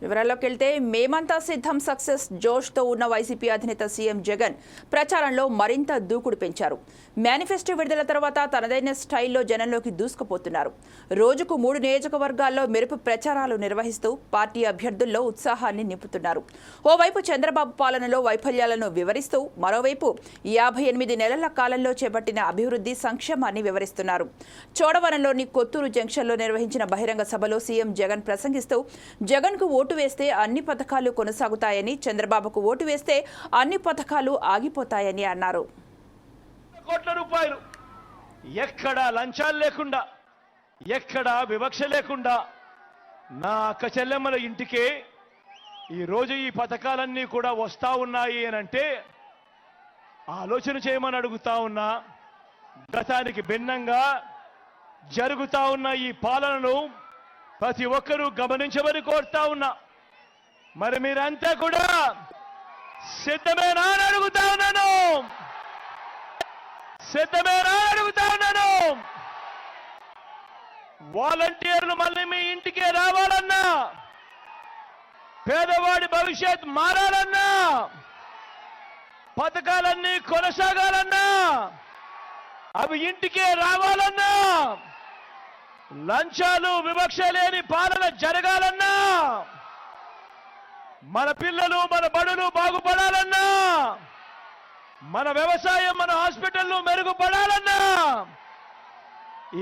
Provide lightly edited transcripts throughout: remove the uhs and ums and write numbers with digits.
వివరాల్లోకి వెళ్తే మేమంతా సిద్ధం సక్సెస్ జోష్తో ఉన్న వైసీపీ అధినేత సీఎం జగన్ ప్రచారంలో మరింత దూకుడు పెంచారు. మేనిఫెస్టో విడుదల తర్వాత తనదైన స్టైల్లో జనంలోకి దూసుకుపోతున్నారు. రోజుకు 3 నియోజకవర్గాల్లో మెరుపు ప్రచారాలు నిర్వహిస్తూ పార్టీ అభ్యర్థుల్లో ఉత్సాహాన్ని నింపుతున్నారు. ఓవైపు చంద్రబాబు పాలనలో వైఫల్యాలను వివరిస్తూ మరోవైపు 58 నెలల కాలంలో చేపట్టిన అభివృద్ధి సంక్షేమాన్ని వివరిస్తున్నారు. చోడవరంలోని కొత్తూరు జంక్షన్లో నిర్వహించిన బహిరంగ సభలో సీఎం జగన్ ప్రసంగిస్తూ జగన్కు ఓటు వేస్తే అన్ని పథకాలు కొనసాగుతాయని, చంద్రబాబుకు ఓటు వేస్తే అన్ని పథకాలు ఆగిపోతాయని అన్నారు. కోట్ల రూపాయలు ఎక్కడా లంచాలు లేకుండా, ఎక్కడా వివక్ష లేకుండా నా అక్క చెల్లెమ్మల ఇంటికే ఈరోజు ఈ పథకాలన్నీ కూడా వస్తా ఉన్నాయి అనంటే ఆలోచన చేయమని అడుగుతా ఉన్నా. గతానికి భిన్నంగా జరుగుతా ఉన్న ఈ పాలనను ప్రతి ఒక్కరూ గమనించమని కోరుతా ఉన్నా. మరి మీరంతా కూడా సిద్ధమేనా అని అడుగుతా ఉన్నాను. సిద్ధమేనా అని అడుగుతా ఉన్నాను. వాలంటీర్లు మళ్ళీ మీ ఇంటికే రావాలన్నా, పేదవాడి భవిష్యత్ మారాలన్నా, పథకాలన్నీ కొనసాగాలన్నా, అవి ఇంటికే రావాలన్నా, లంచాలు వివక్ష లేని పాలన జరగాలన్నా, మన పిల్లలు మన బడులు బాగుపడాలన్నా, మన వ్యవసాయం మన హాస్పిటల్లు మెరుగుపడాలన్నా,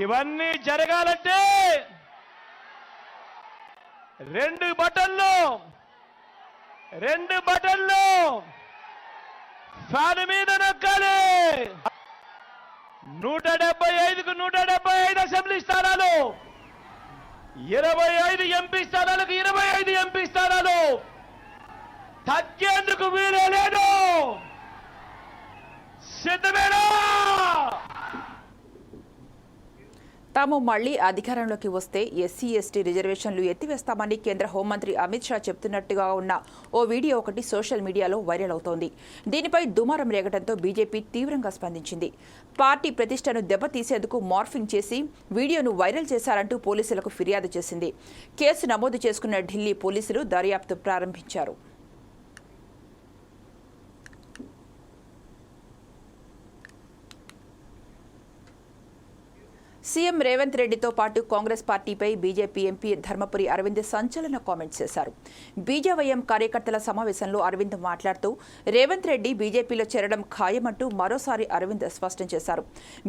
ఇవన్నీ జరగాలంటే 2 బటన్లు ఫ్యాన్ మీద నొక్కాలి. 175కు 175 అసెంబ్లీ స్థానాలు, 25 ఎంపీ స్థానాలకు 25 ఎంపీ స్థానాలు తగ్గేందుకు వీలే లేదు. సిద్ధమేనా? తాము మళ్లీ అధికారంలోకి వస్తే ఎస్సీ ఎస్టీ రిజర్వేషన్లు ఎత్తివేస్తామని కేంద్ర హోంమంత్రి అమిత్ షా చెప్తున్నట్టుగా ఉన్న ఓ వీడియో ఒకటి సోషల్ మీడియాలో వైరల్ అవుతోంది. దీనిపై దుమారం రేగడంతో బీజేపీ తీవ్రంగా స్పందించింది. పార్టీ ప్రతిష్టను దెబ్బతీసేందుకు మార్ఫింగ్ చేసి వీడియోను వైరల్ చేశారంటూ పోలీసులకు ఫిర్యాదు చేసింది. కేసు నమోదు చేసుకున్న ఢిల్లీ పోలీసులు దర్యాప్తు ప్రారంభించారు. సీఎం రేవంత్ రెడ్డితో పాటు కాంగ్రెస్ పార్టీపై బీజేపీ ఎంపీ ధర్మపురి అరవింద్ సంచలన కామెంట్స్ చేశారు. బీజేవైఎం కార్యకర్తల సమావేశంలో అరవింద్ మాట్లాడుతూ రేవంత్ రెడ్డి బీజేపీలో చేరడం ఖాయమంటూ మరోసారి అరవింద్ స్పష్టం చేశారు.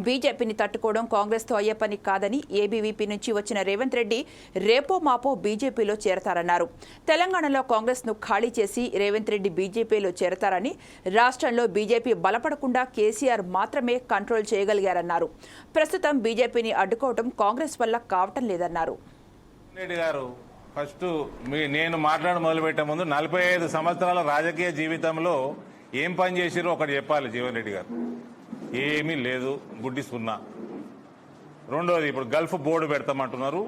బీజేపీని తట్టుకోవడం కాంగ్రెస్తో అయ్యే పని కాదని, ఏబీవీపీ నుంచి వచ్చిన రేవంత్ రెడ్డి రేపో మాపో బీజేపీలో చేరతారన్నారు. తెలంగాణలో కాంగ్రెస్ను ఖాళీ చేసి రేవంత్ రెడ్డి బీజేపీలో చేరతారని, రాష్ట్రంలో బీజేపీ బలపడకుండా కేసీఆర్ మాత్రమే కంట్రోల్ చేయగలిగారన్నారు. ప్రస్తుతం బీజేపీని అడ్డుకోవడం కాంగ్రెస్ వల్ల కావటం లేదన్నారు. రెడ్డి గారు ఫస్ట్ నేను మొదలుపెట్టే ముందు 45 సంవత్సరాల రాజకీయ జీవితంలో ఏం పని చేసిరో ఒకటి చెప్పాలి. జీవన్ రెడ్డి గారు ఏమీ లేదు, గుడ్డి సున్నా. రెండోది, ఇప్పుడు గల్ఫ్ బోర్డు పెడతామంటున్నారు,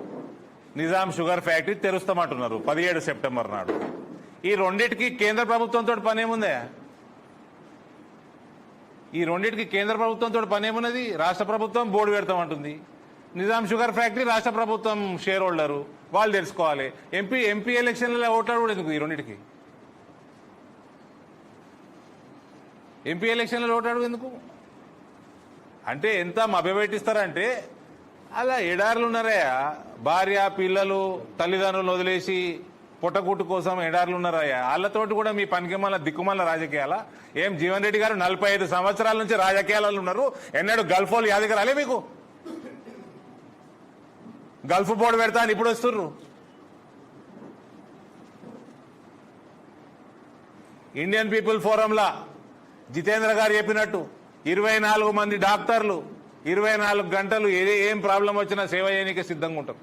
నిజాం షుగర్ ఫ్యాక్టరీ తెరుస్తామంటున్నారు 17 సెప్టెంబర్ నాడు. ఈ రెండింటికి కేంద్ర ప్రభుత్వంతో పనేముందే? ఈ రెండింటికి కేంద్ర ప్రభుత్వంతో పనేమున్నది? రాష్ట్ర ప్రభుత్వం బోర్డు పెడతామంటుంది. నిజాం షుగర్ ఫ్యాక్టరీ రాష్ట్ర ప్రభుత్వం షేర్ హోల్డరు, వాళ్ళు తెలుసుకోవాలి. ఎంపీ ఎలక్షన్లలో ఓట్లాడు ఎందుకు? ఈ రెండింటికి ఎంపీ ఎలక్షన్లలో ఓట్లాడు ఎందుకు? అంటే ఎంత మభ్యపెట్టిస్తారంటే, అలా ఎడారులు ఉన్నారయ్యా. భార్య పిల్లలు తల్లిదండ్రులను వదిలేసి పుట్టగుట్టు కోసం ఎడారులు ఉన్నారయ్యా. వాళ్ళతోటి కూడా మీ పనికిమాల దిక్కుమాల రాజకీయాల? ఏం జీవన్ రెడ్డి గారు 45 సంవత్సరాల నుంచి రాజకీయాలలో ఉన్నారు, ఎన్నడూ గల్ఫ్ వాళ్ళు యాదకి రాలే మీకు? గల్ఫ్ బోర్డు పెడతా అని ఇప్పుడు వస్తుర్రు. ఇండియన్ పీపుల్ ఫోరంలా జితేంద్ర గారు చెప్పినట్టు 24 మంది డాక్టర్లు 24 గంటలు ఏం ప్రాబ్లం వచ్చినా సేవ చేయడానికి సిద్ధంగా ఉంటారు.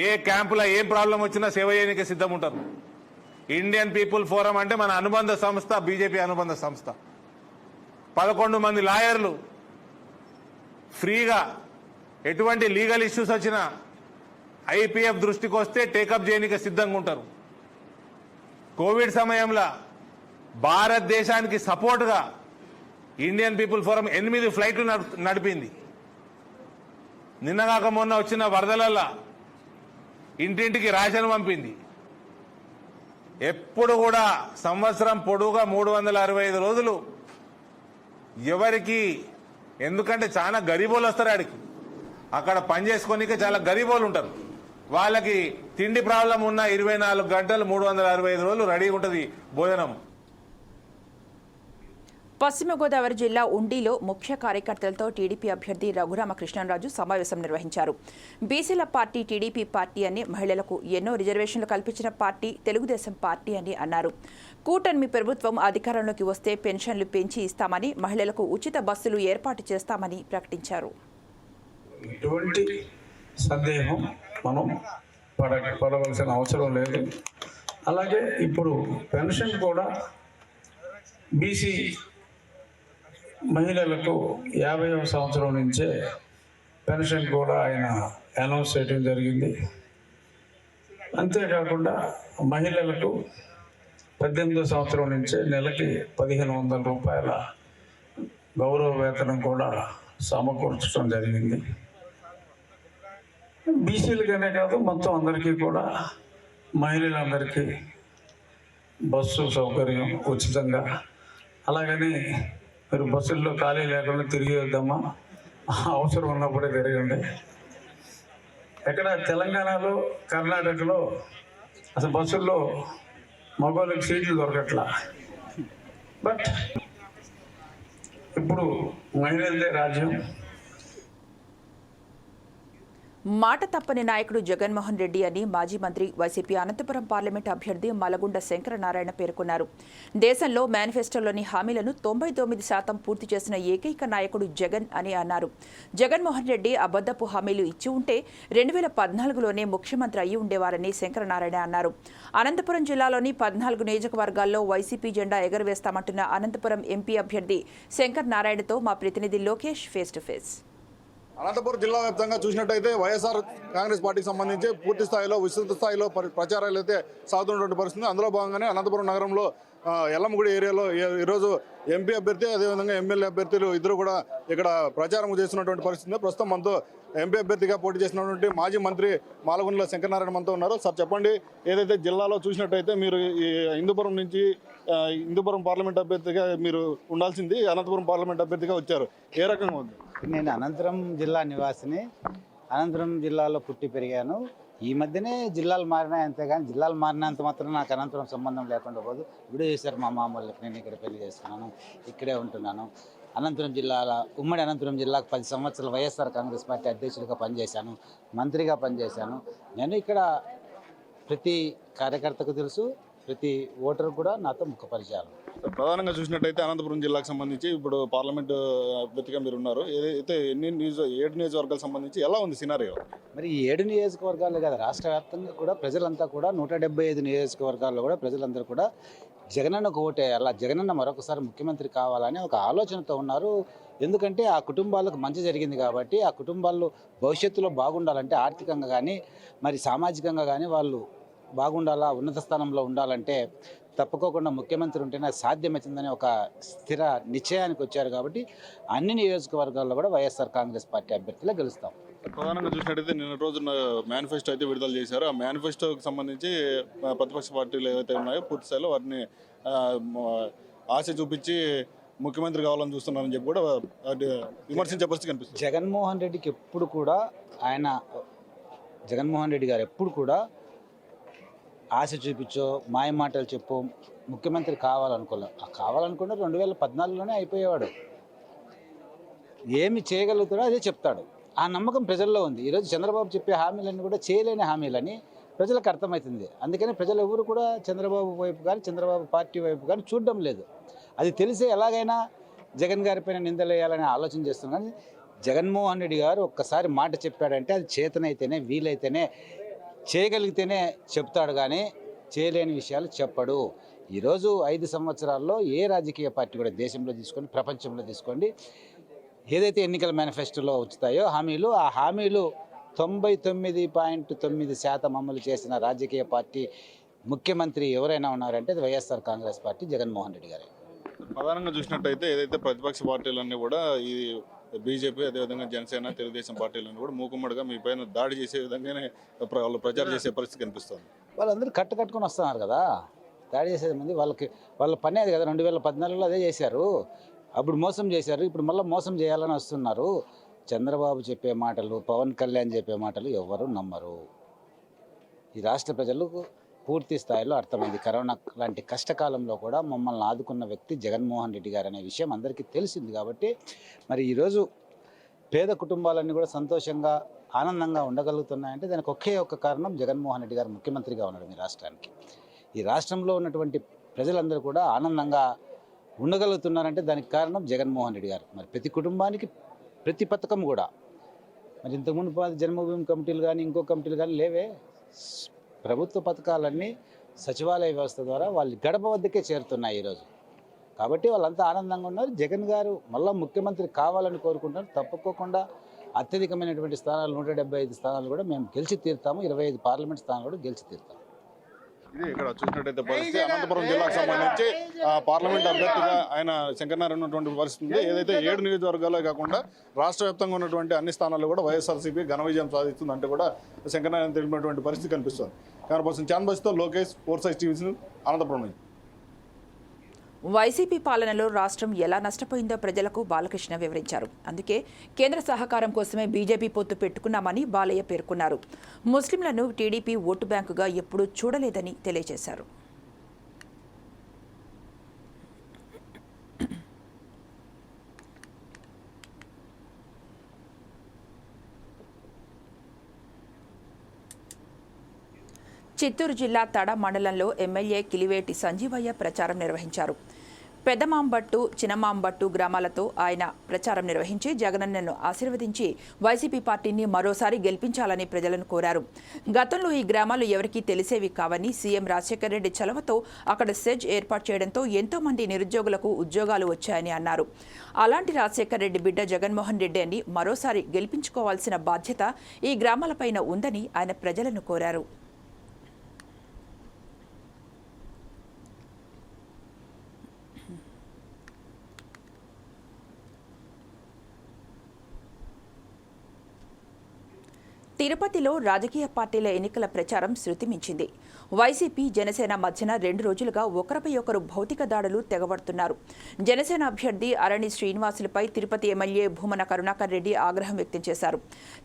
ఏ క్యాంపులో ఏం ప్రాబ్లం వచ్చినా సేవ చేయడానికి సిద్ధం ఉంటారు. ఇండియన్ పీపుల్ ఫోరం అంటే మన అనుబంధ సంస్థ, బీజేపీ అనుబంధ సంస్థ. 11 మంది లాయర్లు ఫ్రీగా ఎటువంటి లీగల్ ఇష్యూస్ వచ్చినా ఐపీఎఫ్ దృష్టికి వస్తే టేకప్ చేయడానికి సిద్ధంగా ఉంటారు. కోవిడ్ సమయంలో భారతదేశానికి సపోర్టుగా ఇండియన్ పీపుల్ ఫోరం 8 ఫ్లైట్లు నడిపింది. నిన్నగాక మొన్న వచ్చిన వరదలల్లా ఇంటింటికి రేషన్ పంపింది. ఎప్పుడు కూడా సంవత్సరం పొడవుగా 365 రోజులు ఎవరికి, ఎందుకంటే చాలా గరీబోళ్ళు వస్తారు ఆడికి, అక్కడ పని చేసుకోనికే చాలా గరీబోళ్ళు ఉంటారు. వాళ్ళకి తిండి ప్రాబ్లం ఉన్న 24 గంటలు 365 రోజులు రెడీగా ఉంటుంది భోజనం. పశ్చిమ గోదావరి జిల్లా ఉండిలో ముఖ్య కార్యకర్తలతో టీడీపీ అభ్యర్థి రఘురామకృష్ణరాజు సమావేశం నిర్వహించారు. బీసీల పార్టీ టీడీపీ పార్టీ అని, మహిళలకు ఎన్నో రిజర్వేషన్లు కల్పించిన పార్టీ తెలుగుదేశం పార్టీ అని అన్నారు. కూటమి ప్రభుత్వం అధికారంలోకి వస్తే పెన్షన్లు పెంచి ఇస్తామని, మహిళలకు ఉచిత బస్సులు ఏర్పాటు చేస్తామని ప్రకటించారు. ఎటువంటి సందేహం మనం పడవలసిన అవసరం లేదు. అలాగే ఇప్పుడు పెన్షన్ కూడా బీసీ మహిళలకు 50వ సంవత్సరం నుంచే పెన్షన్ కూడా ఆయన అనౌన్స్ చేయడం జరిగింది. అంతేకాకుండా మహిళలకు 18వ సంవత్సరం నుంచే నెలకి 1500 రూపాయల గౌరవ వేతనం కూడా సమకూర్చడం జరిగింది. బీసీలకనే కాదు మొత్తం అందరికీ కూడా, మహిళలందరికీ బస్సు సౌకర్యం ఉచితంగా. అలాగని మీరు బస్సుల్లో ఖాళీ లేకుండా తిరిగి వద్దామా, అవసరం ఉన్నప్పుడే తిరగండి. ఎక్కడ తెలంగాణలో, కర్ణాటకలో అసలు బస్సుల్లో మగవాళ్ళకి సీట్లు దొరకట్లా. బట్ ఇప్పుడు మహిళలదే రాజ్యం. మాట తప్పని నాయకుడు జగన్మోహన్ రెడ్డి అని మాజీ మంత్రి, వైసీపీ అనంతపురం పార్లమెంట్ అభ్యర్థి మలగుండ శంకరనారాయణ పేర్కొన్నారు. దేశంలో మేనిఫెస్టోలోని హామీలను 99% పూర్తి చేసిన ఏకైక నాయకుడు జగన్ అని అన్నారు. జగన్మోహన్ రెడ్డి అబద్దపు హామీలు ఇచ్చి ఉంటే 2014లోనే ముఖ్యమంత్రి అయ్యి ఉండేవారని శంకరనారాయణ అన్నారు. అనంతపురం జిల్లాలోని 14 నియోజకవర్గాల్లో వైసీపీ జెండా ఎగరవేస్తామంటున్న అనంతపురం ఎంపీ అభ్యర్థి శంకరనారాయణతో మా ప్రతినిధి Lokesh face to face. Anantapuram జిల్లా వ్యాప్తంగా చూసినట్టయితే వైఎస్ఆర్ కాంగ్రెస్ పార్టీకి సంబంధించి పూర్తి స్థాయిలో, విస్తృత స్థాయిలో ప్రచారాలు అయితే సాగుతున్నటువంటి పరిస్థితి. అందులో భాగంగానే అనంతపురం నగరంలో ఎల్లమ్మగుడి ఏరియాలో ఈరోజు ఎంపీ అభ్యర్థి, అదేవిధంగా ఎమ్మెల్యే అభ్యర్థులు ఇద్దరు కూడా ఇక్కడ ప్రచారం చేస్తున్నటువంటి పరిస్థితి. ప్రస్తుతం మనతో ఎంపీ అభ్యర్థిగా పోటీ చేసినటువంటి మాజీ మంత్రి మాలగుండ్ల శంకరనారాయణ మనతో ఉన్నారు. సార్ చెప్పండి, ఏదైతే జిల్లాలో చూసినట్టయితే మీరు ఈ హిందూపురం నుంచి హిందూపురం పార్లమెంట్ అభ్యర్థిగా మీరు ఉండాల్సింది అనంతపురం పార్లమెంట్ అభ్యర్థిగా వచ్చారు, ఏ రకంగా ఉంది? నేను అనంతపురం జిల్లా నివాసిని. అనంతపురం జిల్లాలో పుట్టి పెరిగాను. ఈ మధ్యనే జిల్లాలు మారినాయి, అంతేగాని జిల్లాలు మారినంత మాత్రం నాకు అనంతపురం సంబంధం లేకుండా పోదు. ఇప్పుడు చేశారు మా మామూలు, నేను ఇక్కడ పెళ్లి చేసుకున్నాను, ఇక్కడే ఉంటున్నాను. అనంతపురం జిల్లాలో, ఉమ్మడి అనంతపురం జిల్లాకు 10 సంవత్సరాలు వైఎస్ఆర్ కాంగ్రెస్ పార్టీ అధ్యక్షుడిగా పనిచేశాను, మంత్రిగా పనిచేశాను. నేను ఇక్కడ ప్రతి కార్యకర్తకు తెలుసు, ప్రతి ఓటరు కూడా నాతో ముఖ పరిచయాలు. ప్రధానంగా చూసినట్టయితే అనంతపురం జిల్లాకు సంబంధించి ఇప్పుడు పార్లమెంట్ అభ్యర్థిగా మీరు ఉన్నారు. ఏదైతే 7 నియోజకవర్గాలకు సంబంధించి ఎలా ఉంది సినారియో? మరి 7 నియోజకవర్గాలు కదా, రాష్ట్ర వ్యాప్తంగా కూడా ప్రజలంతా కూడా 175 నియోజకవర్గాల్లో కూడా ప్రజలందరూ కూడా జగనన్నకు ఓటేయాల, జగనన్న మరొకసారి ముఖ్యమంత్రి కావాలని ఒక ఆలోచనతో ఉన్నారు. ఎందుకంటే ఆ కుటుంబాలకు మంచి జరిగింది కాబట్టి, ఆ కుటుంబాల్లో భవిష్యత్తులో బాగుండాలంటే, ఆర్థికంగా కానీ మరి సామాజికంగా కానీ వాళ్ళు బాగుండాలా, ఉన్నత స్థానంలో ఉండాలంటే తప్పుకోకుండా ముఖ్యమంత్రి ఉంటేనే సాధ్యమవుతుందని ఒక స్థిర నిశ్చయానికి వచ్చారు. కాబట్టి అన్ని నియోజకవర్గాల్లో కూడా వైఎస్ఆర్ కాంగ్రెస్ పార్టీ అభ్యర్థులే గెలుస్తాం. ప్రధానంగా చూసినట్టయితే నిన్న రోజున మేనిఫెస్టో అయితే విడుదల చేశారు. ఆ మేనిఫెస్టోకి సంబంధించి ప్రతిపక్ష పార్టీలు ఏవైతే ఉన్నాయో పూర్తి స్థాయిలో వాటిని ఆశ చూపించి ముఖ్యమంత్రి కావాలని చూస్తున్నారని చెప్పి కూడా విమర్శించే పరిస్థితి కనిపిస్తుంది. జగన్మోహన్ రెడ్డి గారు ఎప్పుడు కూడా ఆశ చూపించో, మాయ మాటలు చెప్పు ముఖ్యమంత్రి కావాలనుకున్న 2014లోనే అయిపోయేవాడు. ఏమి చేయగలుగుతాడో అదే చెప్తాడు. ఆ నమ్మకం ప్రజల్లో ఉంది. ఈరోజు చంద్రబాబు చెప్పే హామీలన్నీ కూడా చేయలేని హామీలని ప్రజలకు అర్థమవుతుంది. అందుకని ప్రజలు ఎవరు కూడా చంద్రబాబు వైపు కానీ, చంద్రబాబు పార్టీ వైపు కానీ చూడడం లేదు. అది తెలిసే ఎలాగైనా జగన్ గారిపైన నిందలేయాలని ఆలోచన చేస్తున్నాం. కానీ జగన్మోహన్ రెడ్డి గారు ఒక్కసారి మాట చెప్పాడంటే అది చేతనైతేనే, వీలైతేనే, చేయగలిగితేనే చెప్తాడు, కానీ చేయలేని విషయాలు చెప్పడు. ఈరోజు 5 సంవత్సరాల్లో ఏ రాజకీయ పార్టీ కూడా దేశంలో తీసుకోండి, ప్రపంచంలో తీసుకోండి, ఏదైతే ఎన్నికల మేనిఫెస్టోలో వచ్చుతాయో హామీలు, ఆ హామీలు 99.9% అమలు చేసిన రాజకీయ పార్టీ ముఖ్యమంత్రి ఎవరైనా ఉన్నారంటే అది వైఎస్ఆర్ కాంగ్రెస్ పార్టీ, జగన్మోహన్ రెడ్డి గారే. ప్రధానంగా చూసినట్టయితే ఏదైతే ప్రతిపక్ష పార్టీలన్నీ కూడా ఈ బీజేపీ, అదేవిధంగా జనసేన, తెలుగుదేశం పార్టీలన్నీ కూడా మూకుమ్మడిగా మీ పైన దాడి చేసే విధంగానే వాళ్ళు ప్రచారం చేసే పరిస్థితి కనిపిస్తుంది. వాళ్ళందరూ కట్టుకొని వస్తున్నారు కదా. దాడి చేసేది మంది వాళ్ళ పని అది కదా. 2014లో అదే చేశారు. అప్పుడు మోసం చేశారు, ఇప్పుడు మళ్ళీ మోసం చేయాలని వస్తున్నారు. చంద్రబాబు చెప్పే మాటలు, పవన్ కళ్యాణ్ చెప్పే మాటలు ఎవరు నమ్మరు. ఈ రాష్ట్ర ప్రజలకు పూర్తి స్థాయిలో అర్థమైంది. కరోనా లాంటి కష్టకాలంలో కూడా మమ్మల్ని ఆదుకున్న వ్యక్తి జగన్మోహన్ రెడ్డి గారు అనే విషయం అందరికీ తెలిసింది. కాబట్టి మరి ఈరోజు పేద కుటుంబాలన్నీ కూడా సంతోషంగా ఆనందంగా ఉండగలుగుతున్నాయంటే దానికి ఒకే ఒక్క కారణం జగన్మోహన్ రెడ్డి గారు ముఖ్యమంత్రిగా ఉండడం ఈ రాష్ట్రానికి. ఈ రాష్ట్రంలో ఉన్నటువంటి ప్రజలందరూ కూడా ఆనందంగా ఉండగలుగుతున్నారంటే దానికి కారణం జగన్మోహన్ రెడ్డి గారు. మరి ప్రతి కుటుంబానికి ప్రతి పథకం కూడా మరి ఇంతకుముందు జన్మభూమి కమిటీలు కానీ ఇంకో కమిటీలు కానీ లేవే. ప్రభుత్వ పథకాలన్నీ సచివాలయ వ్యవస్థ ద్వారా వాళ్ళు గడప వద్దకే చేరుతున్నాయి ఈరోజు. కాబట్టి వాళ్ళంతా ఆనందంగా ఉన్నారు. జగన్ గారు మళ్ళీ ముఖ్యమంత్రి కావాలని కోరుకుంటున్నారు. తప్పకోకుండా అత్యధికమైనటువంటి స్థానాలు 175 స్థానాలు కూడా మేము గెలిచి తీరుతాము. 25 పార్లమెంట్ స్థానాలు కూడా గెలిచి తీరుతాము. ఇది ఇక్కడ చూసినట్టయితే పరిస్థితి అనంతపురం జిల్లాకు సంబంధించి పార్లమెంట్ అభ్యర్థిగా ఆయన శంకరనారాయణ ఉన్నటువంటి పరిస్థితి ఉంది. ఏదైతే 7 నియోజకవర్గాలే కాకుండా రాష్ట్ర వ్యాప్తంగా ఉన్నటువంటి అన్ని స్థానాల్లో కూడా వైఎస్ఆర్సీపీ ఘన విజయం సాధిస్తుంది అంటే కూడా శంకరనారాయణ తెలిపినటువంటి పరిస్థితి కనిపిస్తుంది. కెమెరా చాన్బస్తో లోకేష్, 4 Sides టీవీ, అనంతపురం నుంచి. వైసీపీ పాలనలో రాష్ట్రం ఎలా నష్టపోయిందో ప్రజలకు బాలకృష్ణ వివరించారు. అందుకే కేంద్ర సహకారం కోసమే బీజేపీ పొత్తు పెట్టుకున్నామని బాలయ్య పేర్కొన్నారు. ముస్లింలను టీడీపీ ఓటు బ్యాంకుగా ఎప్పుడూ చూడలేదని తెలియజేశారు. చిత్తూరు జిల్లా తడ మండలంలో ఎమ్మెల్యే కిలివేటి సంజీవయ్య ప్రచారం నిర్వహించారు. పెద్దమాంబట్టు, చిన్నమాంబట్టు గ్రామాలతో ఆయన ప్రచారం నిర్వహించి జగనన్నను ఆశీర్వదించి వైసీపీ పార్టీని మరోసారి గెలిపించాలని ప్రజలను కోరారు. గతంలో ఈ గ్రామాలు ఎవరికీ తెలిసేవి కావని సీఎం రాజశేఖర రెడ్డి చలవతో అక్కడ సెజ్ ఏర్పాటు చేయడంతో ఎంతో మంది నిరుద్యోగులకు ఉద్యోగాలు వచ్చాయని అన్నారు. అలాంటి రాజశేఖర రెడ్డి బిడ్డ జగన్మోహన్ రెడ్డి అని మరోసారి గెలిపించుకోవాల్సిన బాధ్యత ఈ గ్రామాలపైన ఉందని ఆయన ప్రజలను కోరారు. తిరుపతిలో రాజకీయ పార్టీల ఎన్నికల ప్రచారం శృతిమించింది. వైసీపీ, జనసేన మధ్యన 2 రోజులుగా ఒకరిపై ఒకరు భౌతిక దాడులు తెగబడుతున్నారు. జనసేన అభ్యర్థి అరణి శ్రీనివాసులపై తిరుపతి ఎమ్మెల్యే భూమన కరుణాకర్ రెడ్డి ఆగ్రహం వ్యక్తం చేశారు.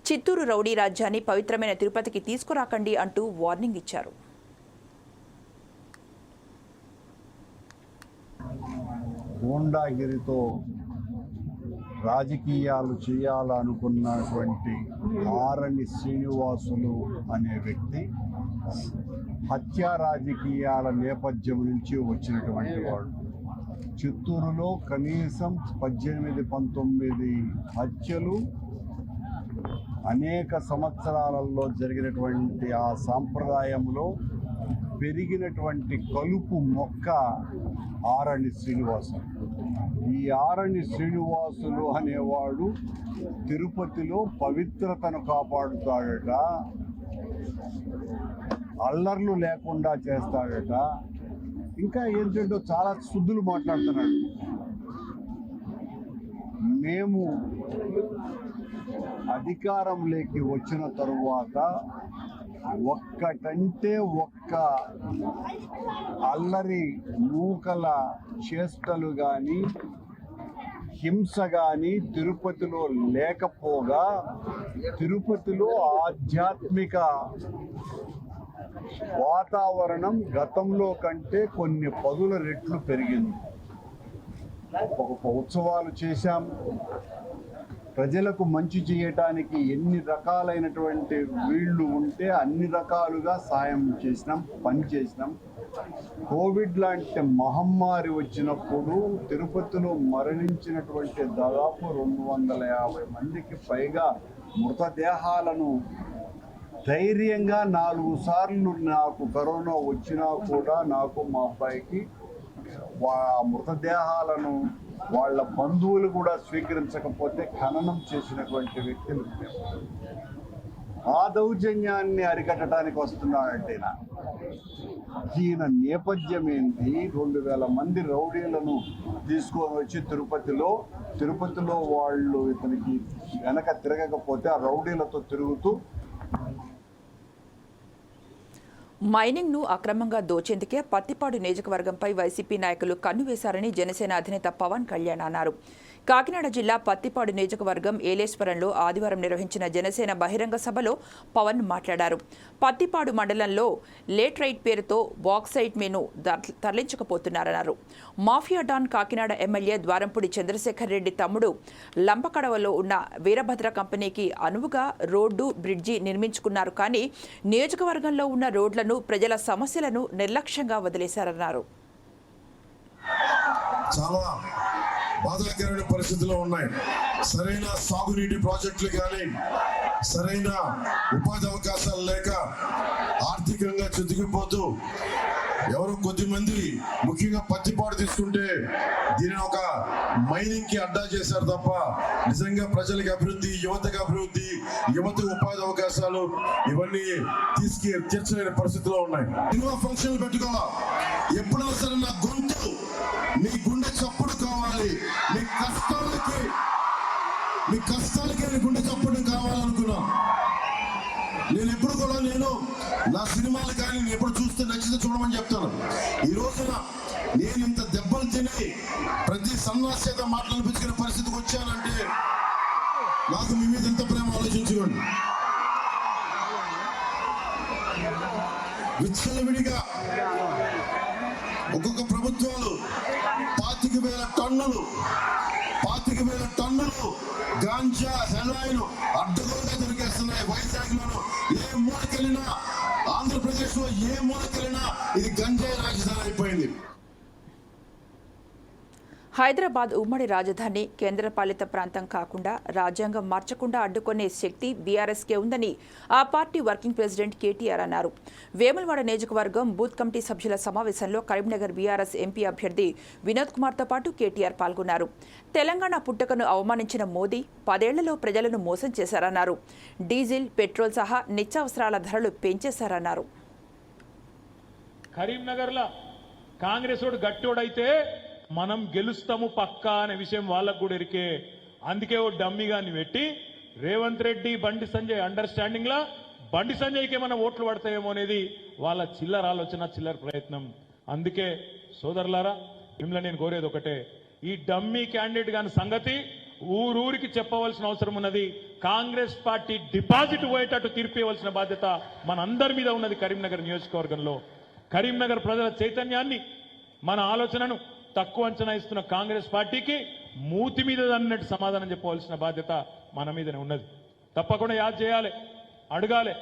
చిత్తూరు రౌడీ రాజ్యాన్ని పవిత్రమైన తిరుపతికి తీసుకురాకండి అంటూ వార్నింగ్ ఇచ్చారు. గూండాగిరితో రాజకీయాలు చేయాలనుకున్నటువంటి ఆరణి శ్రీనివాసులు అనే వ్యక్తి హత్యా రాజకీయాల నేపథ్యం నుంచి వచ్చినటువంటి వాడు. చిత్తూరులో కనీసం 18-19 హత్యలు అనేక సంవత్సరాలలో జరిగినటువంటి ఆ సాంప్రదాయంలో పెరిగినటువంటి కలుపు మొక్క ఆరణి శ్రీనివాసులు. ఈ ఆరణి శ్రీనివాసులు అనేవాడు తిరుపతిలో పవిత్రతను కాపాడుతాడట, అల్లర్లు లేకుండా చేస్తాడట, ఇంకా ఏంటంటో చాలా శుద్ధులు మాట్లాడుతున్నాడు. మేము అధికారంలోకి వచ్చిన తరువాత ఒక్కటంటే ఒక్క అల్లరి మూకల చేష్టలు కానీ హింస కానీ తిరుపతిలో లేకపోగా తిరుపతిలో ఆధ్యాత్మిక వాతావరణం గతంలో కంటే కొన్ని 10 రెట్లు పెరిగింది. ఒక ఉత్సవాలు చేశాం, ప్రజలకు మంచి చేయటానికి ఎన్ని రకాలైనటువంటి వీళ్ళు ఉంటే అన్ని రకాలుగా సాయం చేసినాం, పని చేసినాం. కోవిడ్ లాంటి మహమ్మారి వచ్చినప్పుడు తిరుపతిలో మరణించినటువంటి దాదాపు 250 మందికి పైగా మృతదేహాలను ధైర్యంగా 4 సార్లు నాకు కరోనా వచ్చినా కూడా నాకు మా అబ్బాయికి మృతదేహాలను వాళ్ళ బంధువులు కూడా స్వీకరించకపోతే ఖననం చేసినటువంటి వ్యక్తులు. ఆ దౌర్జన్యాన్ని అరికట్టడానికి వస్తున్నాడంటే ఈయన నేపథ్యం ఏంటి? 2000 మంది రౌడీలను తీసుకొని వచ్చి తిరుపతిలో వాళ్ళు ఇతనికి వెనక తిరగకపోతే ఆ రౌడీలతో తిరుగుతూ మైనింగ్ను అక్రమంగా దోచేందుకే పత్తిపాడు నియోజకవర్గంపై వైసీపీ నాయకులు కన్నువేశారని జనసేన అధినేత పవన్ కళ్యాణ్ అన్నారు. కాకినాడ జిల్లా పత్తిపాడు నియోజకవర్గం ఏలేశ్వరంలో ఆదివారం నిర్వహించిన జనసేన బహిరంగ సభలో పవన్ మాట్లాడారు. పత్తిపాడు మండలంలో లేట్రైట్ పేరుతో బాక్సైట్ మేను తరలించకపోతున్నారన్నారు. Mafia don Kakinada MLA Dwarampudi Chandrasekhar Reddy తమ్ముడు లంపకడవలో ఉన్న వీరభద్ర కంపెనీకి అనువుగా రోడ్డు బ్రిడ్జి నిర్మించుకున్నారు. కానీ నియోజకవర్గంలో ఉన్న రోడ్లను ప్రజల సమస్యలను నిర్లక్ష్యంగా వదిలేశారన్నారు. చాలా బాధాకరమైన పరిస్థితుల్లో ఉన్నాయి. సరైన సాగునీటి ప్రాజెక్టులు కానీ సరైన ఉపాధి అవకాశాలు లేక ఆర్థికంగా చితికిపోతూ ఎవరో కొద్దిమంది ముఖ్యంగా పత్తిపాడు తీసుకుంటే దీనిని ఒక మైనింగ్ కి అడ్డా చేశారు తప్ప నిజంగా ప్రజలకు అభివృద్ధి, యువతకు అభివృద్ధి, యువత ఉపాధి అవకాశాలు ఇవన్నీ తీర్చలేని పరిస్థితిలో ఉన్నాయి. ఎన్నో ఫంక్షన్లు పెట్టుకోవాలా, ఎప్పుడో సరే నా గొంతు మీ గుండె చప్పుడు కావాలి, మీ కష్టాలకి గుండె చప్పుడు కావాలనుకున్నా. నేను ఎప్పుడు కూడా నా సినిమాలు కానీ నేను ఎప్పుడు చూస్తే నచ్చితే చూడమని చెప్తాను. ఈ రోజున నేను ఇంత దెబ్బలు తిని ప్రతి సన్నాసేత మాట్లాడిపించుకునే పరిస్థితికి వచ్చానంటే నాకు మీ మీద ఎంత ప్రేమ ఆలోచించుకోండి. విచ్చలవిడిగా ఒక్కొక్క ప్రభుత్వాలు 25,000 టన్నులు గాంజా, హెరాయిన్ అడ్డగోలుగా దొరికేస్తున్నాయి. వైజాగ్ లోను ఏ మూలకెళ్ళినా, ఆంధ్రప్రదేశ్ లో ఏ మూలకెళ్ళినా ఇది గంజాయి రాజధాని అయిపోయింది. హైదరాబాద్ ఉమ్మడి రాజధాని కేంద్రపాలిత ప్రాంతం కాకుండా రాజ్యాంగం మార్చకుండా అడ్డుకునే శక్తి బీఆర్ఎస్కే ఉందని ఆ పార్టీ వర్కింగ్ ప్రెసిడెంట్ కేటీఆర్ అన్నారు. వేములవాడ నియోజకవర్గం బూత్ కమిటీ సభ్యుల సమావేశంలో కరీంనగర్ బీఆర్ఎస్ ఎంపీ అభ్యర్థి వినోద్ కుమార్తో పాటు కేటీఆర్ పాల్గొన్నారు. తెలంగాణ పుట్టుకను అవమానించిన మోదీ 10 ఏళ్లలో ప్రజలను మోసం చేశారన్నారు. డీజిల్, పెట్రోల్ సహా నిత్యావసరాల ధరలు పెంచేశారన్నారు. కరీంనగర్లో కాంగ్రెస్ వాడు గట్టోడైతే మనం గెలుస్తాము పక్కా అనే విషయం వాళ్ళకు కూడా ఎరికే. అందుకే ఓ డమ్మిగాని పెట్టి రేవంత్ రెడ్డి, బండి సంజయ్ అండర్స్టాండింగ్ లా బండి సంజయ్కి ఏమైనా ఓట్లు పడతాయేమో అనేది వాళ్ళ చిల్లర ఆలోచన, చిల్లర ప్రయత్నం. అందుకే సోదరులారా, మిమ్మల్ని నేను కోరేది ఒకటే, ఈ డమ్మీ క్యాండిడేట్ గాని సంగతి ఊరూరికి చెప్పవలసిన అవసరం ఉన్నది. కాంగ్రెస్ పార్టీ డిపాజిట్ పోయేటట్టు తీర్పివలసిన బాధ్యత మనందరి మీద ఉన్నది. కరీంనగర్ నియోజకవర్గంలో కరీంనగర్ ప్రజల చైతన్యాన్ని, మన ఆలోచనను తక్కువ అంచనా ఇస్తున్న కాంగ్రెస్ పార్టీకి మూతి మీద అన్నట్టు సమాధానం చెప్పవలసిన బాధ్యత మన మీదనే ఉన్నది. తప్పకుండా యాద్ చేయాలి, అడగాలి.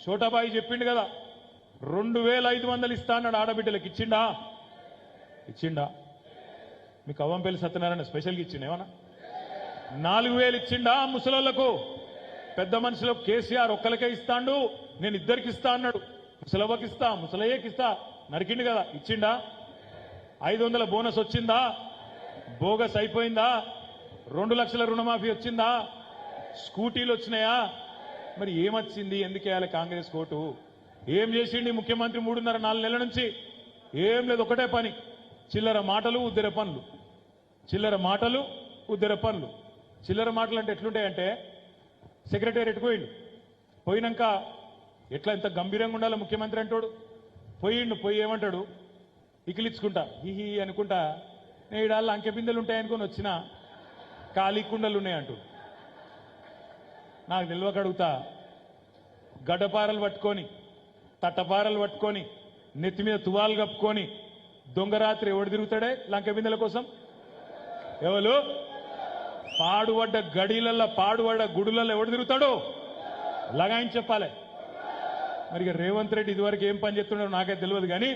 చోటాబాయి చెప్పిండు కదా, 2,500 ఇస్తా అన్నాడు ఆడబిడ్డలకు. ఇచ్చిండా? మీకు అవ్వంపల్లి సత్యనారాయణ స్పెషల్గా ఇచ్చిండు ఏమన్నా? 4,000 ఇచ్చిండా ముసలోళ్లకు? పెద్ద మనుషులకు కేసీఆర్ ఒక్కరికే ఇస్తాడు, నేను 2కి ఇస్తా అన్నాడు. ముసలవ్వకి ఇస్తా, ముసలయ్యకి ఇస్తా నరికిండు కదా, ఇచ్చిండా? 500 బోనస్ వచ్చిందా? బోగస్ అయిపోయిందా? 2 లక్షల రుణమాఫీ వచ్చిందా? స్కూటీలు వచ్చినాయా? మరి ఏమొచ్చింది? ఎందుకు వేయాలి కాంగ్రెస్ ఓటు? ఏం చేసిండి ముఖ్యమంత్రి 3.5-4 నెలల నుంచి? ఏం లేదు, ఒకటే పని, చిల్లర మాటలు, ఉద్దెర పనులు. చిల్లర మాటలు, ఉద్దెర పనులు. చిల్లర మాటలు అంటే ఎట్లుంటాయంటే, సెక్రటేరియట్ పోయినాక ఎట్లా ఎంత గంభీరంగా ఉండాలి ముఖ్యమంత్రి అంటాడు. పోయి ఏమంటాడు, ఇకిలిచ్చుకుంటా హిహి అనుకుంటా, నేడాళ్ళు అంకె బిందెలు ఉంటాయనుకొని వచ్చిన ఖాళీ కుండలు ఉన్నాయంటూ. నాకు నిల్వకు అడుగుతా, గడ్డపారలు పట్టుకొని, తట్టపారలు పట్టుకొని, నెత్తి మీద తువాలు కప్పుకొని దొంగరాత్రి ఎవడు తిరుగుతాడే లంకె బిందెల కోసం? ఎవరు? పాడుపడ్డ గడీలల్లో, పాడుపడ్డ గుడులలో ఎవడు తిరుగుతాడో లగాయని చెప్పాలి. మరి రేవంత్ రెడ్డి ఇదివరకు ఏం పని చేస్తున్నాడో నాకే తెలియదు, కానీ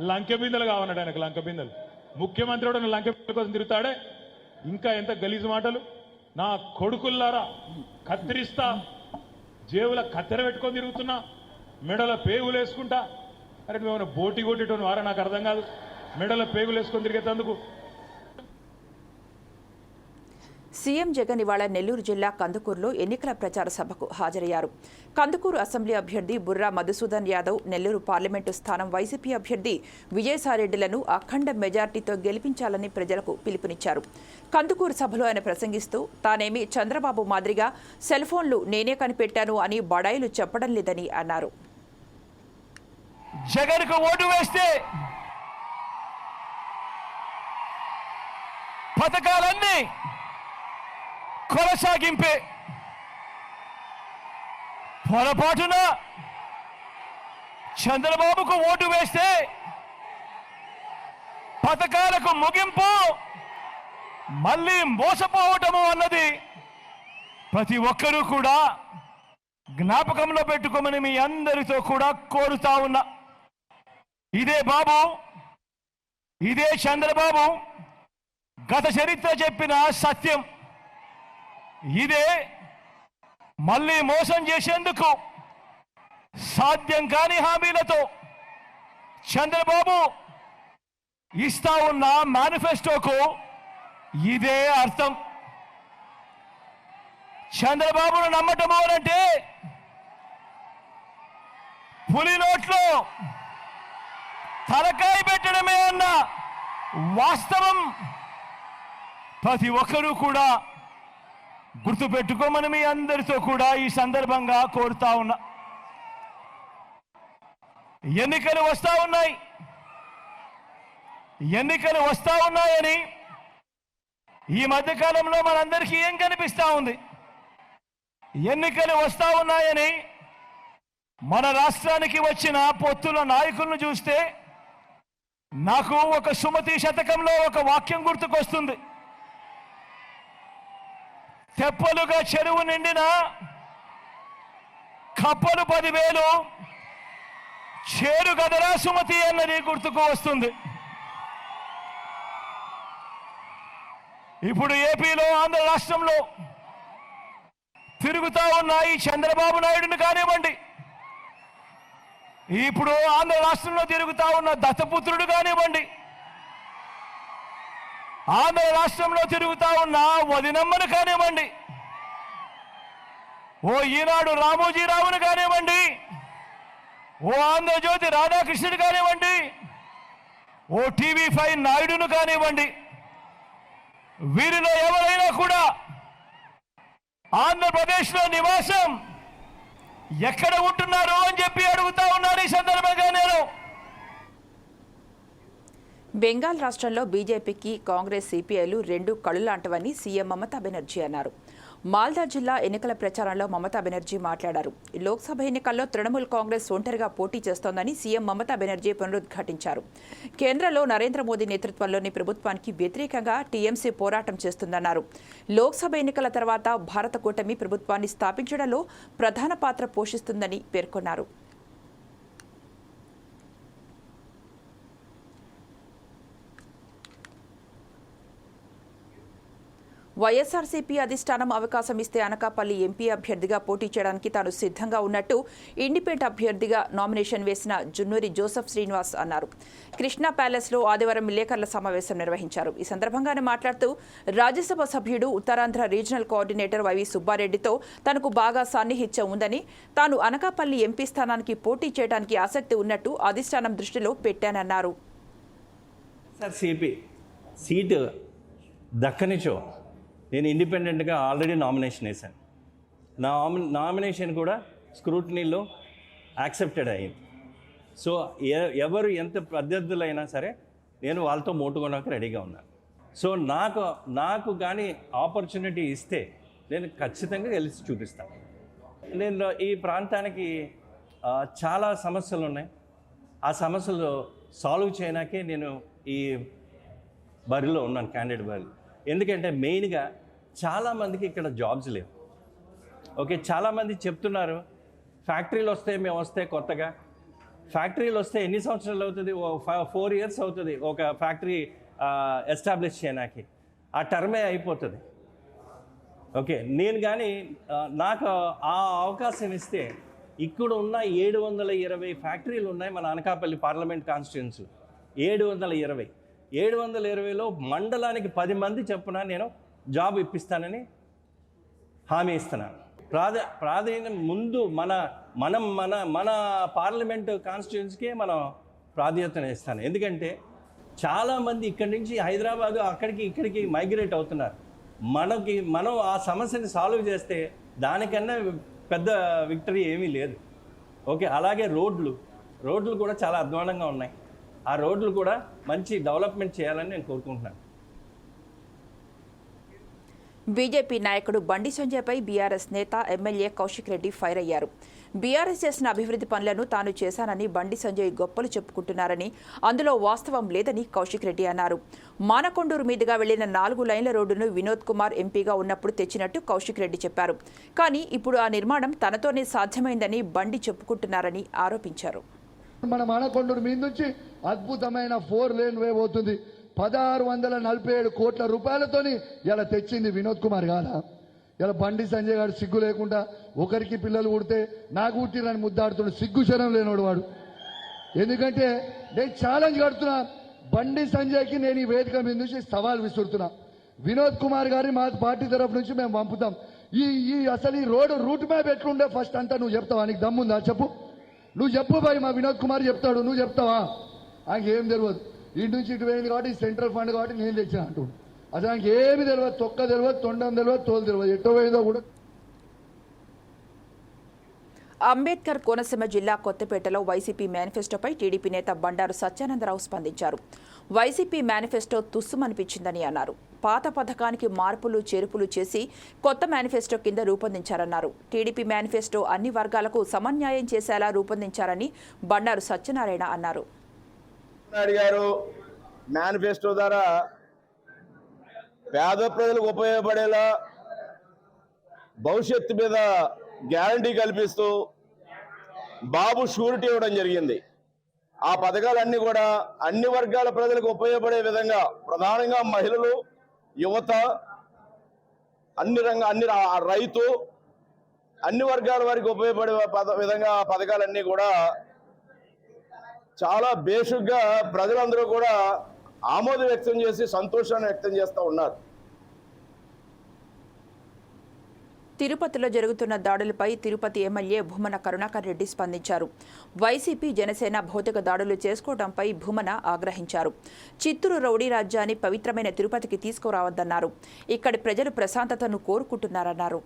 లంకె బిందెలు కావన్నాడు ఆయనకు. లంకె బిందెలు ముఖ్యమంత్రి కూడా లంకె బిందెల కోసం తిరుగుతాడే. ఇంకా ఎంత గలీజు మాటలు! నా కొడుకుల్లారా, కత్తిరిస్తా, జేబుల కత్తెర పెట్టుకొని తిరుగుతున్నా, మెడల పేగులు వేసుకుంటా. అరే నువ్వేమైనా బోటి కొట్టేటోని వారా? నాకు అర్థం కాదు. మెడల పేగులు వేసుకొని తిరిగేందుకు సీఎం జగన్ ఇవాళ నెల్లూరు జిల్లా కందుకూరులో ఎన్నికల ప్రచార సభకు హాజరయ్యారు. కందుకూరు అసెంబ్లీ అభ్యర్థి బుర్రా మధుసూదన్ యాదవ్, నెల్లూరు పార్లమెంటు స్థానం వైసీపీ అభ్యర్థి విజయసాయిరెడ్డిలను అఖండ మెజార్టీతో గెలిపించాలని ప్రజలకు పిలుపునిచ్చారు. కందుకూరు సభలో ఆయన ప్రసంగిస్తూ తానేమి చంద్రబాబు మాదిరిగా సెల్ ఫోన్లు నేనే కనిపెట్టాను అని బడాయిలు చెప్పడం లేదని అన్నారు. జగన్కు ఓటు వేస్తే పథకాలన్నీ కొనసాగింపే. పొరపాటున చంద్రబాబుకు ఓటు వేస్తే పథకాలకు ముగింపు, మళ్ళీ మోసపోవటము అన్నది ప్రతి ఒక్కరూ కూడా జ్ఞాపకంలో పెట్టుకోమని మీ అందరితో కూడా కోరుతా ఉన్నా. ఇదే బాబు, ఇదే చంద్రబాబు గత చరిత్ర చెప్పిన సత్యం. ఇదే మళ్ళీ మోసం చేసేందుకు సాధ్యం కాని హామీలతో చంద్రబాబు ఇస్తా ఉన్న మేనిఫెస్టోకు ఇదే అర్థం. చంద్రబాబును నమ్మటము అంటే పులి నోట్లో తలకాయ పెట్టడమే అన్న వాస్తవం ప్రతి ఒక్కరూ కూడా గుర్తుపెట్టుకోమని మీ అందరితో కూడా ఈ సందర్భంగా కోరుతా ఉన్నా. ఎన్నికలు వస్తా ఉన్నాయి, ఎన్నికలు వస్తా ఉన్నాయని ఈ మధ్యకాలంలో మనందరికీ ఏం కనిపిస్తా ఉంది? ఎన్నికలు వస్తా ఉన్నాయని మన రాష్ట్రానికి వచ్చిన పొత్తుల నాయకులను చూస్తే నాకు ఒక సుమతి శతకంలో ఒక వాక్యం గుర్తుకొస్తుంది. తెప్పలుగా చెరువు నిండిన కప్పలు 10,000 చేరు గదరా సుమతి అన్నది గుర్తుకు వస్తుంది. ఇప్పుడు ఏపీలో, ఆంధ్ర రాష్ట్రంలో తిరుగుతా ఉన్న ఈ చంద్రబాబు నాయుడుని కానివ్వండి, ఇప్పుడు ఆంధ్ర రాష్ట్రంలో తిరుగుతా ఉన్న దత్తపుత్రుడు కానివ్వండి, ఆంధ్ర రాష్ట్రంలో తిరుగుతా ఉన్న వదినమ్మను కానివ్వండి, ఓ ఈనాడు రామోజీరావును కానివ్వండి, ఓ ఆంధ్రజ్యోతి రాధాకృష్ణుడు కానివ్వండి, ఓ TV5 నాయుడును కానివ్వండి, వీరిలో ఎవరైనా కూడా ఆంధ్రప్రదేశ్లో నివాసం ఎక్కడ ఉంటున్నారు అని చెప్పి అడుగుతా ఉన్నారు ఈ సందర్భంగా నేను. బెంగాల్ రాష్ట్రంలో బీజేపీకి కాంగ్రెస్, సిపిఐలు రెండు కళ్ళు లాంటివని సీఎం మమతా బెనర్జీ అన్నారు. మాల్దా జిల్లా ఎన్నికల ప్రచారంలో మమతా బెనర్జీ మాట్లాడారు. లోక్సభ ఎన్నికల్లో తృణమూల్ కాంగ్రెస్ ఒంటరిగా పోటీ చేస్తోందని సీఎం మమతా బెనర్జీ పునరుద్ఘాటించారు. కేంద్రంలో నరేంద్ర మోదీ నేతృత్వంలోని ప్రభుత్వానికి వ్యతిరేకంగా టీఎంసీ పోరాటం చేస్తుందన్నారు. లోక్సభ ఎన్నికల తర్వాత భారత కూటమి ప్రభుత్వాన్ని స్థాపించడంలో ప్రధాన పాత్ర పోషిస్తుందని పేర్కొన్నారు. వైఎస్ఆర్సీపీ అధిష్టానం అవకాశం ఇస్తే అనకాపల్లి ఎంపీ అభ్యర్థిగా పోటీ చేయడానికి తాను సిద్ధంగా ఉన్నట్టు ఇండిపెండెంట్ అభ్యర్థిగా నామినేషన్ వేసిన జున్నూరి జోసెఫ్ శ్రీనివాస్ అన్నారు. కృష్ణా ప్యాలెస్లో ఆదివారం విలేకరుల సమావేశం నిర్వహించారు. ఈ సందర్భంగా ఆయన మాట్లాడుతూ రాజ్యసభ సభ్యుడు ఉత్తరాంధ్ర రీజనల్ కోఆర్డినేటర్ వైవి సుబ్బారెడ్డితో తనకు బాగా సాన్నిహిత్యం ఉందని, తాను అనకాపల్లి ఎంపీ స్థానానికి పోటీ చేయడానికి ఆసక్తి ఉన్నట్టు అధిష్టానం దృష్టిలో పెట్టానన్నారు. సీటు దక్కనిచో నేను ఇండిపెండెంట్గా ఆల్రెడీ నామినేషన్ వేశాను. నా నామినేషన్ కూడా స్క్రూటనీలో యాక్సెప్టెడ్ అయ్యింది. సో ఎవరు ఎంత ప్రత్యర్థులైనా సరే నేను వాళ్ళతో మోటుకోవడానికి రెడీగా ఉన్నాను. సో నాకు కానీ ఆపర్చునిటీ ఇస్తే నేను ఖచ్చితంగా గెలిచి చూపిస్తాను. నేను ఈ ప్రాంతానికి చాలా సమస్యలు ఉన్నాయి. ఆ సమస్యలు సాల్వ్ చేయడానికే నేను ఈ బరిలో ఉన్నాను, క్యాండిడేట్ బరిలో. ఎందుకంటే మెయిన్గా చాలామందికి ఇక్కడ జాబ్స్ లేవు. ఓకే, చాలామంది చెప్తున్నారు ఫ్యాక్టరీలు వస్తే మేము వస్తే కొత్తగా. ఫ్యాక్టరీలు వస్తే ఎన్ని సంవత్సరాలు అవుతుంది? 4 years అవుతుంది ఒక ఫ్యాక్టరీ ఎస్టాబ్లిష్ చేయడానికి. ఆ టర్మే అయిపోతుంది. ఓకే, నేను కానీ నాకు ఆ అవకాశం ఇస్తే ఇక్కడ ఉన్న 720 ఫ్యాక్టరీలు ఉన్నాయి మన అనకాపల్లి పార్లమెంట్ కాన్స్టిట్యున్సీ. 720లో మండలానికి 10 మంది చొప్పున నేను జాబ్ ఇప్పిస్తానని హామీ ఇస్తున్నాను. ప్రాధాన్యం ముందు మన పార్లమెంట్ కాన్స్టిట్యున్సీకే మనం ప్రాధాన్యత ఇస్తాను. ఎందుకంటే చాలామంది ఇక్కడి నుంచి హైదరాబాదు ఇక్కడికి మైగ్రేట్ అవుతున్నారు. మనం ఆ సమస్యని సాల్వ్ చేస్తే దానికన్నా పెద్ద విక్టరీ ఏమీ లేదు. ఓకే, అలాగే రోడ్లు రోడ్లు కూడా చాలా అధ్వానంగా ఉన్నాయి. ఆ రోడ్లు కూడా మంచి డెవలప్మెంట్ చేయాలని నేను కోరుకుంటున్నాను. బీజేపీ నాయకుడు బండి సంజయ్పై బీఆర్ఎస్ నేత ఎమ్మెల్యే కౌశిక్ రెడ్డి ఫైర్ అయ్యారు. బీఆర్ఎస్ చేసిన అభివృద్ధి పనులను తాను చేశానని బండి సంజయ్ గొప్పలు చెప్పుకుంటున్నారని, అందులో వాస్తవం లేదని కౌశిక్ రెడ్డి అన్నారు. మానకొండూరు మీదుగా వెళ్లిన 4 లైన్ల రోడ్డును వినోద్ కుమార్ ఎంపీగా ఉన్నప్పుడు తెచ్చినట్టు కౌశిక్ రెడ్డి చెప్పారు. కానీ ఇప్పుడు ఆ నిర్మాణం తనతోనే సాధ్యమైందని బండి చెప్పుకుంటున్నారని ఆరోపించారు. మన మానకొండూరు మీద నుంచి అద్భుతమైన 4 లేన్ వే పోతుంది. 1647 కోట్ల రూపాయలతోని ఇలా తెచ్చింది వినోద్ కుమార్ గారా? ఇలా బండి సంజయ్ గారు సిగ్గు లేకుండా ఒకరికి పిల్లలు పుడితే నాకు పుట్టిరని ముద్దాడుతున్న సిగ్గు శరం లేనోడు వాడు. ఎందుకంటే నేను ఛాలెంజ్ కడుతున్నా, బండి సంజయ్కి నేను ఈ వేదిక మీద నుంచి సవాల్ విసురుతున్నా. వినోద్ కుమార్ గారిని మా పార్టీ తరఫు నుంచి మేము పంపుతాం. ఈ అసలు ఈ రోడ్డు రూట్ మ్యాప్ ఎట్లుండే ఫస్ట్ అంతా నువ్వు చెప్తావా? నీకు దమ్ముందా చెప్పు? నువ్వు చెప్పు బాయ్. మా వినోద్ కుమార్ చెప్తాడు, నువ్వు చెప్తావా? ఆయనకి ఏం తెలియదు. ఇటు నుంచి ఇటు పోయింది కాబట్టి సెంట్రల్ ఫండ్ కాబట్టి నేను తెచ్చిన అంటూ అసలు ఆయనకి ఏమి తెలియదు. తొక్క తెలియదు, తొండం తెలియదు, తోలు తెలియదు. ఎట్టో పోయిందో కూడా. అంబేద్కర్ కోనసీమ జిల్లా కొత్తపేటలో వైసీపీ మేనిఫెస్టోపై టీడీపీ నేత బండారు సత్యానందరావు స్పందించారు. వైసీపీ మేనిఫెస్టో తుస్సుమనిపించిందని అన్నారు. పాత పథకానికి మార్పులు చేర్పులు చేసి కొత్త మేనిఫెస్టో కింద రూపొందించారన్నారు. టీడీపీ మేనిఫెస్టో అన్ని వర్గాలకు సమన్యాయం చేసేలా రూపొందించారని బండారు సత్యనారాయణ అన్నారు. గారు మేనిఫెస్టో ద్వారా పేద ప్రజలకు ఉపయోగపడేలా భవిష్యత్తు మీద గ్యారంటీ కల్పిస్తూ బాబు షూరిటీ ఇవ్వడం జరిగింది. ఆ పథకాలన్నీ కూడా అన్ని వర్గాల ప్రజలకు ఉపయోగపడే విధంగా, ప్రధానంగా మహిళలు, యువత, అన్ని రైతు, అన్ని వర్గాల వారికి ఉపయోగపడే విధంగా ఆ పథకాలన్నీ కూడా చాలా బేసిక్గా ప్రజలందరూ కూడా ఆమోదం వ్యక్తం చేసి సంతోషాన్ని వ్యక్తం చేస్తూ ఉన్నారు. తిరుపతిలో జరుగుతున్న దాడులపై తిరుపతి ఎమ్మెల్యే భూమన కరుణాకర్ రెడ్డి స్పందించారు. వైసీపీ జనసేన భౌతిక దాడులు చేసుకోవడంపై భూమన ఆగ్రహించారు. చిత్తూరు రౌడీ రాజ్యాన్ని పవిత్రమైన తిరుపతికి తీసుకురావద్దన్నారు. ఇక్కడి ప్రజలు ప్రశాంతతను కోరుకుంటున్నారన్నారు.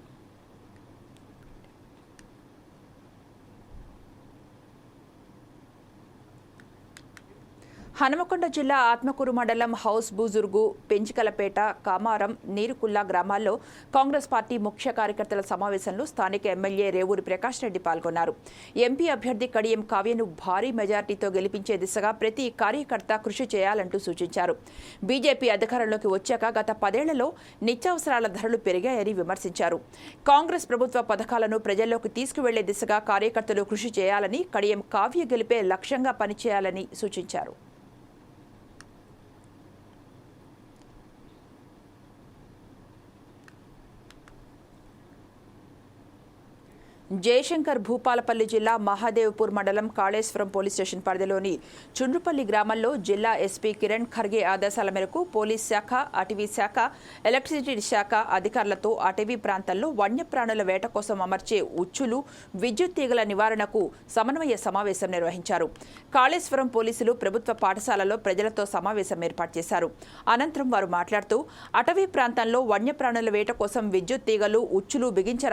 హనుమకొండ జిల్లా ఆత్మకూరు మండలం హౌస్ బుజుర్గు, పెంచికలపేట, కామారం, నీరుకుల్లా గ్రామాల్లో కాంగ్రెస్ పార్టీ ముఖ్య కార్యకర్తల సమావేశంలో స్థానిక ఎమ్మెల్యే రేవూరి ప్రకాష్ రెడ్డి పాల్గొన్నారు. ఎంపీ అభ్యర్థి కడియం కావ్యను భారీ మెజార్టీతో గెలిపించే దిశగా ప్రతి కార్యకర్త కృషి చేయాలంటూ సూచించారు. బీజేపీ అధికారంలోకి వచ్చాక గత 10 ఏళ్లలో నిత్యావసరాల ధరలు పెరిగాయని విమర్శించారు. కాంగ్రెస్ ప్రభుత్వ పథకాలను ప్రజల్లోకి తీసుకువెళ్లే దిశగా కార్యకర్తలు కృషి చేయాలని, కడియం కావ్య గెలిపే లక్ష్యంగా పనిచేయాలని సూచించారు. జయశంకర్ భూపాలపల్లి జిల్లా మహాదేవ్పూర్ మండలం కాళేశ్వరం పోలీస్ స్టేషన్ పరిధిలోని చుండ్రుపల్లి గ్రామంలో జిల్లా ఎస్పీ కిరణ్ ఖర్గే ఆదేశాల మేరకు పోలీస్ శాఖ, అటవీ శాఖ, ఎలక్ట్రిసిటీ శాఖ అధికారులతో అటవీ ప్రాంతాల్లో వన్యప్రాణుల వేట కోసం అమర్చే ఉచ్చులు, విద్యుత్ తీగల నివారణకు సమన్వయ సమావేశం నిర్వహించారు. కాళేశ్వరం పోలీసులు ప్రభుత్వ పాఠశాలలో ప్రజలతో సమావేశం ఏర్పాటు చేశారు. అనంతరం వారు మాట్లాడుతూ అటవీ ప్రాంతంలో వన్యప్రాణుల వేట కోసం విద్యుత్ తీగలు, ఉచ్చులు బిగించరా